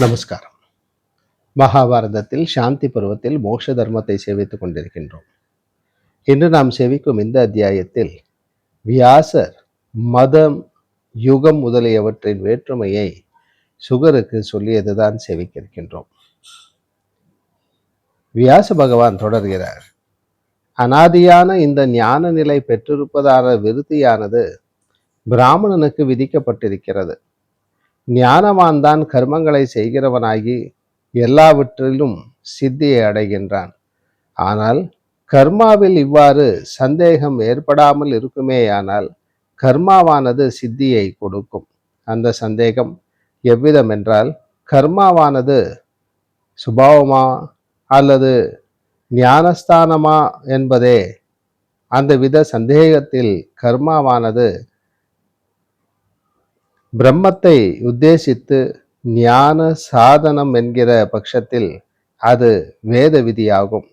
நமஸ்காரம். மகாபாரதத்தில் சாந்தி பருவத்தில் மோட்ச தர்மத்தை சேவித்துக் கொண்டிருக்கின்றோம். இன்று நாம் சேவிக்கும் இந்த அத்தியாயத்தில் வியாசர் மதம், யுகம் முதலியவற்றின் வேற்றுமையை சுகருக்கு சொல்லியதுதான் சேவிக்கின்றோம். வியாச பகவான் தொடர்கிறார். அனாதியான இந்த ஞான நிலை பெற்றிருப்பதான விருத்தியானது பிராமணனுக்கு விதிக்கப்பட்டிருக்கிறது. ஞானவான் தான் கர்மங்களை செய்கிறவனாகி எல்லாவற்றிலும் சித்தியை அடைகின்றான். ஆனால் கர்மாவில் இவ்வாறு சந்தேகம் ஏற்படாமல் இருக்குமேயானால் கர்மாவானது சித்தியை கொடுக்கும். அந்த சந்தேகம் எவ்விதம் என்றால், கர்மாவானது சுபாவமா அல்லது ஞானஸ்தானமா என்பதே அந்த வித சந்தேகத்தில் கர்மாவானது பிரம்மத்தை உத்தேசித்து ஞான சாதனம் என்கிற பட்சத்தில் அது வேத விதியாகும்.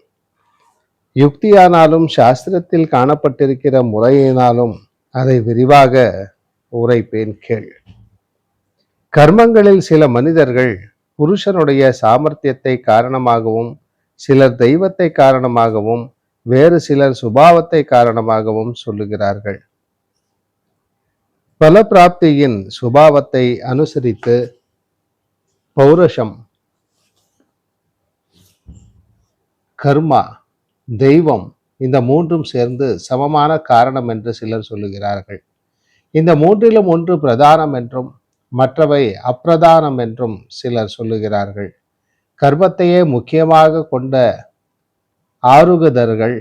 யுக்தியானாலும் சாஸ்திரத்தில் காணப்பட்டிருக்கிற முறையினாலும் அதை விரிவாக உரைப்பேன் கேள். கர்மங்களில் சில மனிதர்கள் புருஷனுடைய சாமர்த்தியத்தை காரணமாகவும், சிலர் தெய்வத்தை காரணமாகவும், வேறு சிலர் சுபாவத்தை காரணமாகவும் சொல்லுகிறார்கள். பல பிராப்தியின் சுபாவத்தை அனுசரித்து பௌருஷம், கர்மா, தெய்வம் இந்த மூன்றும் சேர்ந்து சமமான காரணம் என்று சிலர் சொல்லுகிறார்கள். இந்த மூன்றிலும் ஒன்று பிரதானம் என்றும் மற்றவை அப்பிரதானம் என்றும் சிலர் சொல்லுகிறார்கள். கர்மத்தையே முக்கியமாக கொண்ட ஆருகதர்கள்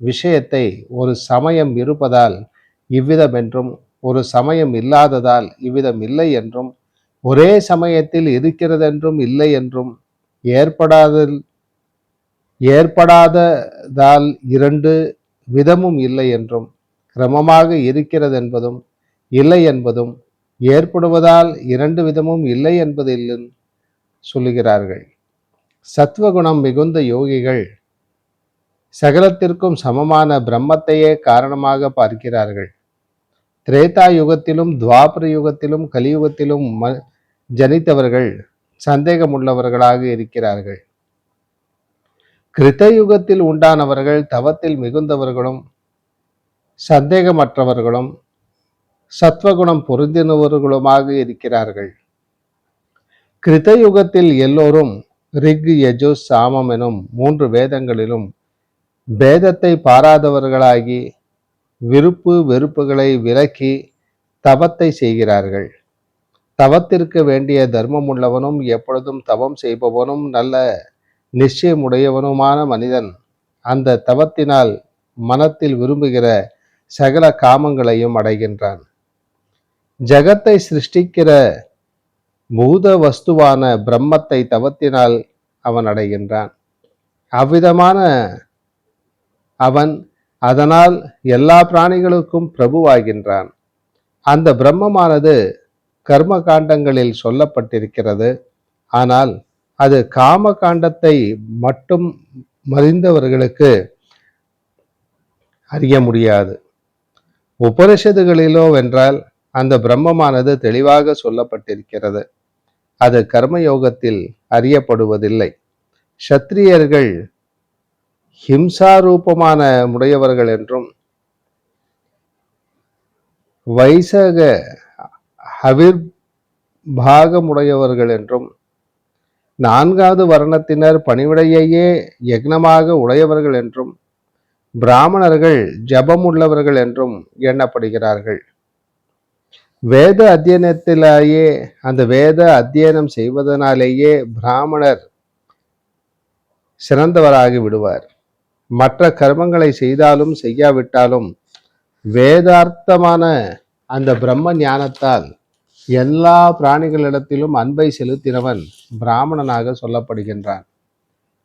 விஷயத்தை ஒரு சமயம் இருப்பதால் இவ்விதம் என்றும், ஒரு சமயம் இல்லாததால் இவ்விதம் இல்லை என்றும், ஒரே சமயத்தில் இருக்கிறதென்றும் இல்லை என்றும், ஏற்படாததால் இரண்டு விதமும் இல்லை என்றும், கிரமமாக இருக்கிறது என்பதும் இல்லை என்பதும், ஏற்படுவதால் இரண்டு விதமும் இல்லை என்பதிலும் சொல்லுகிறார்கள். சத்வகுணம் மிகுந்த யோகிகள் சகலத்திற்கும் சமமான பிரம்மத்தையே காரணமாக பார்க்கிறார்கள். திரேதா யுகத்திலும் துவாபர யுகத்திலும் கலியுகத்திலும் ஜனித்தவர்கள் சந்தேகமுள்ளவர்களாக இருக்கிறார்கள். கிருத்தயுகத்தில் உண்டானவர்கள் தவத்தில் மிகுந்தவர்களும் சந்தேகமற்றவர்களும் சத்வகுணம் பொருந்தினவர்களுமாக இருக்கிறார்கள். கிருத்தயுகத்தில் எல்லோரும் ரிக், யஜு, சாமம் எனும் மூன்று வேதங்களிலும் பேதத்தை பாராதவர்களாகி விருப்பு வெறுப்புகளை விலக்கி தவத்தை செய்கிறார்கள். தவத்திற்கு வேண்டிய தர்மம் உள்ளவனும் எப்பொழுதும் தவம் செய்பவனும் நல்ல நிச்சயமுடையவனுமான மனிதன் அந்த தவத்தினால் மனத்தில் விரும்புகிற சகல காமங்களையும் அடைகின்றான். ஜகத்தை சிருஷ்டிக்கிற பூத வஸ்துவான பிரம்மத்தை தவத்தினால் அவன் அடைகின்றான். அவ்விதமான அவன் அதனால் எல்லா பிராணிகளுக்கும் பிரபுவாகின்றான். அந்த பிரம்மமானது கர்ம காண்டங்களில் சொல்லப்பட்டிருக்கிறது. ஆனால் அது காம காண்டத்தை மட்டும் மறிந்தவர்களுக்கு அறிய முடியாது. உபனிஷதுகளிலோ வென்றால் அந்த பிரம்மமானது தெளிவாக சொல்லப்பட்டிருக்கிறது. அது கர்மயோகத்தில் அறியப்படுவதில்லை. சத்திரியர்கள் ஹிம்சாரூபமான முடையவர்கள் என்றும், வைசக ஹவிர்பாகமுடையவர்கள் என்றும், நான்காவது வர்ணத்தினர் பணிவிடையையே யக்னமாக உடையவர்கள் என்றும், பிராமணர்கள் ஜபம் உள்ளவர்கள் என்றும் எண்ணப்படுகிறார்கள். வேத அத்தியனத்திலேயே அந்த வேத அத்தியனம் செய்வதனாலேயே பிராமணர் சிறந்தவராகி விடுவார். மற்ற கர்மங்களை செய்தாலும் செய்யாவிட்டாலும் வேதார்த்தமான அந்த பிரம்ம ஞானத்தால் எல்லா பிராணிகளிடத்திலும் அன்பை செலுத்தினவன் பிராமணனாக சொல்லப்படுகின்றான்.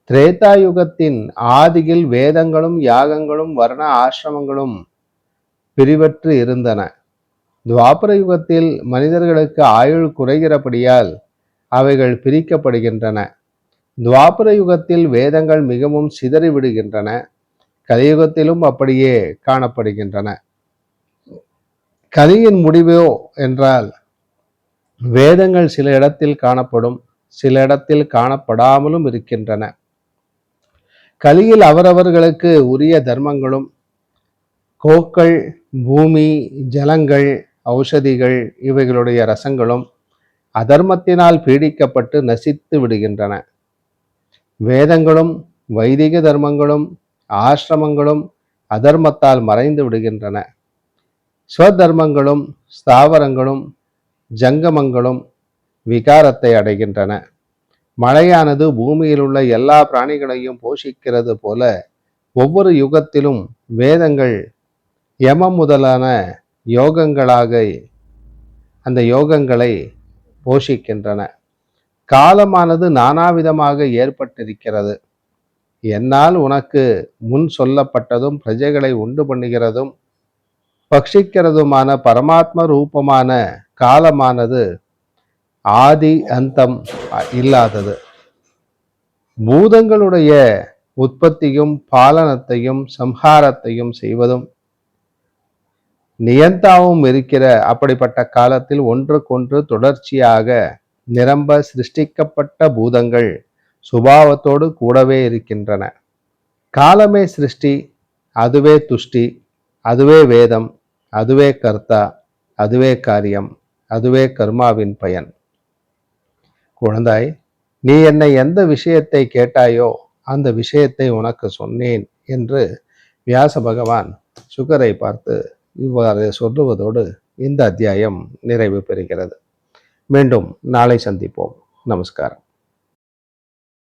திரேதா யுகத்தின் ஆதியில் வேதங்களும் யாகங்களும் வர்ண ஆசிரமங்களும் பிரிவற்று இருந்தன. துவாபர யுகத்தில் மனிதர்களுக்கு ஆயுள் குறைகிறபடியால் அவைகள் பிரிக்கப்படுகின்றன. துவாபர யுகத்தில் வேதங்கள் மிகவும் சிதறிவிடுகின்றன. கலியுகத்திலும் அப்படியே காணப்படுகின்றன. கலியின் முடிவோ என்றால் வேதங்கள் சில இடத்தில் காணப்படும், சில இடத்தில் காணப்படாமலும் இருக்கின்றன. கலியில் அவரவர்களுக்கு உரிய தர்மங்களும் கோக்கள், பூமி, ஜலங்கள், ஔஷதிகள் இவைகளுடைய ரசங்களும் அதர்மத்தினால் பீடிக்கப்பட்டு நசித்து விடுகின்றன. வேதங்களும் வைதிக தர்மங்களும் ஆசிரமங்களும் அதர்மத்தால் மறைந்து விடுகின்றன. ஸ்வதர்மங்களும் ஸ்தாவரங்களும் ஜங்கமங்களும் விகாரத்தை அடைகின்றன. மழையானது பூமியில் உள்ள எல்லா பிராணிகளையும் போஷிக்கிறது போல ஒவ்வொரு யுகத்திலும் வேதங்கள் யமம் முதலான யோகங்களாக அந்த யோகங்களை போஷிக்கின்றன. காலமானது நானாவிதமாக ஏற்பட்டிருக்கிறது. என்னால் உனக்கு முன் சொல்லப்பட்டதும் பிரஜைகளை உண்டு பண்ணுகிறதும் பக்ஷிக்கிறதுமான பரமாத்ம ரூபமான காலமானது ஆதி அந்தம் இல்லாதது. பூதங்களுடைய உற்பத்தியும் பாலனத்தையும் சம்ஹாரத்தையும் செய்வதும் நியந்தாவும் இருக்கிற அப்படிப்பட்ட காலத்தில் ஒன்றுக்கொன்று தொடர்ச்சியாக நிரம்ப சிருஷ்டிக்கப்பட்ட பூதங்கள் சுபாவத்தோடு கூடவே இருக்கின்றன. காலமே சிருஷ்டி, அதுவே துஷ்டி, அதுவே வேதம், அதுவே கர்த்தா, அதுவே காரியம், அதுவே கர்மாவின் பயன். குழந்தாய், நீ என்னை எந்த விஷயத்தை கேட்டாயோ அந்த விஷயத்தை உனக்கு சொன்னேன் என்று வியாச பகவான் சுகரை பார்த்து இவ்வாறு சொல்லுவதோடு இந்த அத்தியாயம் நிறைவு பெறுகிறது. மீண்டும் நாளை சந்திப்போம். நமஸ்காரம்.